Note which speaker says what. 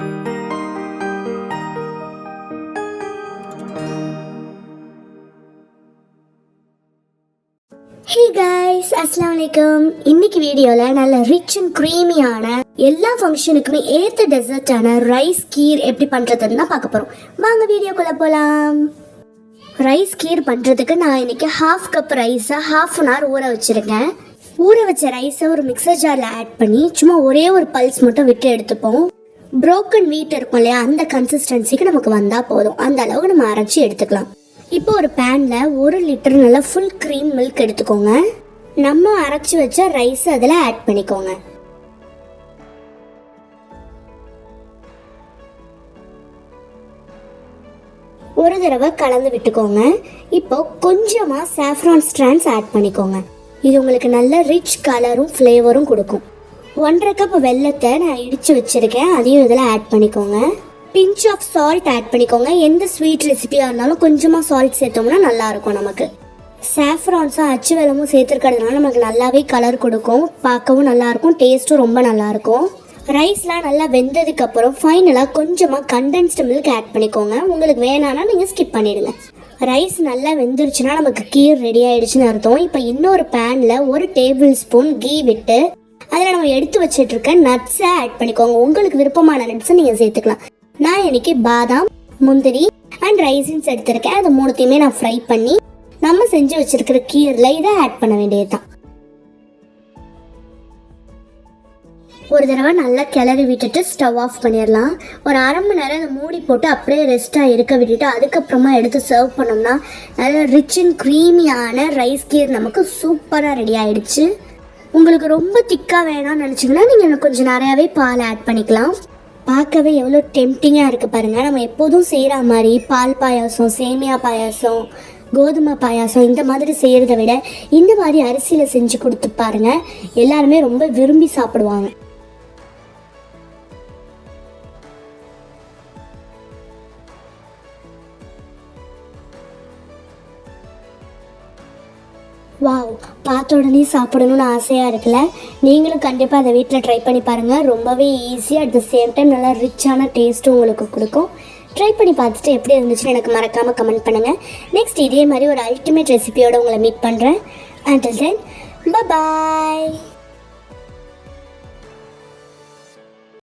Speaker 1: Hey guys, Assalamualaikum. இன்னைக்கு வீடியோல நல்ல ரிச் அண்ட் க்ரீமியான எல்லா ஃபங்க்ஷனுக்குமே ஏத்த டெசர்ட்டான ரைஸ் கீர் எப்படி பண்றதுன்னு தான் பார்க்க போறோம். வாங்க வீடியோக்குள்ள போலாம். ரைஸ் கீர் பண்றதுக்கு நான் இன்னைக்கு 1/2 கப் ரைஸை 1/2 அன் ஹவர் ஊற வச்சிருக்கேன். ஊற வச்ச ரைஸை ஒரு மிக்சர் ஜார்ல ஆட் பண்ணி சும்மா ஒரே ஒரு பல்ஸ் மட்டும் விட்டு எடுத்துப்போம். புரோக்கன் வீட் இருக்கும் இல்லையா, அந்த கன்சிஸ்டன்சிக்கு நமக்கு வந்தா போதும். அந்த அளவுக்கு நம்ம அரைச்சி எடுத்துக்கலாம். இப்போ ஒரு பேனில் 1 லிட்டர் நல்லா ஃபுல் க்ரீம் மில்க் எடுத்துக்கோங்க. நம்ம அரைச்சி வச்ச ரைஸ் அதில் ஆட் பண்ணிக்கோங்க. ஒரு தடவை கலந்து விட்டுக்கோங்க. இப்போ கொஞ்சமாக சாஃப்ரான் ஸ்ட்ராண்ட்ஸ் ஆட் பண்ணிக்கோங்க. இது உங்களுக்கு நல்ல ரிச் கலரும் ஃப்ளேவரும் கொடுக்கும். 1.5 கப் வெல்லத்தை நான் இடித்து வச்சுருக்கேன், அதையும் இதில் ஆட் பண்ணிக்கோங்க. பிஞ்ச் ஆஃப் சால்ட் ஆட் பண்ணிக்கோங்க. எந்த ஸ்வீட் ரெசிபியாக இருந்தாலும் கொஞ்சமாக சால்ட் சேர்த்தோம்னா நல்லாயிருக்கும். நமக்கு சாஃப்ரான்ஸும் அச்சு வெல்லமும் சேர்த்துருக்கிறதுனால நமக்கு நல்லாவே கலர் கொடுக்கும், பார்க்கவும் நல்லாயிருக்கும், டேஸ்ட்டும் ரொம்ப நல்லாயிருக்கும். ரைஸ்லாம் நல்லா வெந்ததுக்கப்புறம் ஃபைனலாக கொஞ்சமாக கண்டென்ஸ்டு மில்க் ஆட் பண்ணிக்கோங்க. உங்களுக்கு வேணான்னா நீங்கள் ஸ்கிப் பண்ணிவிடுங்க. ரைஸ் நல்லா வெந்துருச்சுன்னா நமக்கு கீர் ரெடி ஆகிடுச்சுன்னு அர்த்தம். இப்போ இன்னொரு பேனில் 1 டேபிள் ஸ்பூன் கீ விட்டு அதில் நம்ம எடுத்து வச்சிட்ருக்க நட்ஸை ஆட் பண்ணிக்கோங்க. உங்களுக்கு விருப்பமான நட்ஸை நீங்கள் சேர்த்துக்கலாம். நான் இன்னைக்கு பாதாம், முந்திரி அண்ட் ரைசின்ஸ் எடுத்திருக்கேன். அது மூணுத்தையுமே நான் ஃப்ரை பண்ணி நம்ம செஞ்சு வச்சிருக்கிற கீரில் இதை ஆட் பண்ண வேண்டியது தான். ஒரு தடவை நல்லா கிளறி விட்டுட்டு ஸ்டவ் ஆஃப் பண்ணிடலாம். ஒரு 1/2 மணி நேரம் அதை மூடி போட்டு அப்படியே ரெஸ்ட்டாக இருக்க விட்டுட்டு அதுக்கப்புறமா எடுத்து சர்வ் பண்ணோம்னா நல்ல ரிச் அண்ட் க்ரீமியான ரைஸ் கீர் நமக்கு சூப்பராக ரெடி ஆகிடுச்சு. உங்களுக்கு ரொம்ப திக்காக வேணாம்னு நினச்சிங்கன்னா நீங்கள் கொஞ்சம் நிறையாவே பால் ஆட் பண்ணிக்கலாம். பார்க்கவே எவ்வளோ டெம்டிங்காக இருக்குது பாருங்கள். நம்ம எப்போதும் செய்கிற மாதிரி பால் பாயாசம், சேமியா பாயாசம், கோதுமை பாயாசம் இந்த மாதிரி செய்கிறத விட இந்த மாதிரி அரிசியில் செஞ்சு கொடுத்து பாருங்கள், எல்லாருமே ரொம்ப விரும்பி சாப்பிடுவாங்க. வாவ், பார்த்த உடனே சாப்பிடணும்னு ஆசையாக இருக்குல்ல? நீங்களும் கண்டிப்பாக அதை வீட்டில் ட்ரை பண்ணி பாருங்கள். ரொம்பவே ஈஸியாக, அட் த சேம் டைம் நல்லா ரிச்சான டேஸ்ட்டும் உங்களுக்கு கொடுக்கும். ட்ரை பண்ணி பார்த்துட்டு எப்படி இருந்துச்சுன்னு எனக்கு மறக்காமல் கமெண்ட் பண்ணுங்கள். நெக்ஸ்ட் இதே மாதிரி ஒரு அல்டிமேட் ரெசிபியோடு உங்களை மீட் பண்ணுறேன். Until then, bye bye.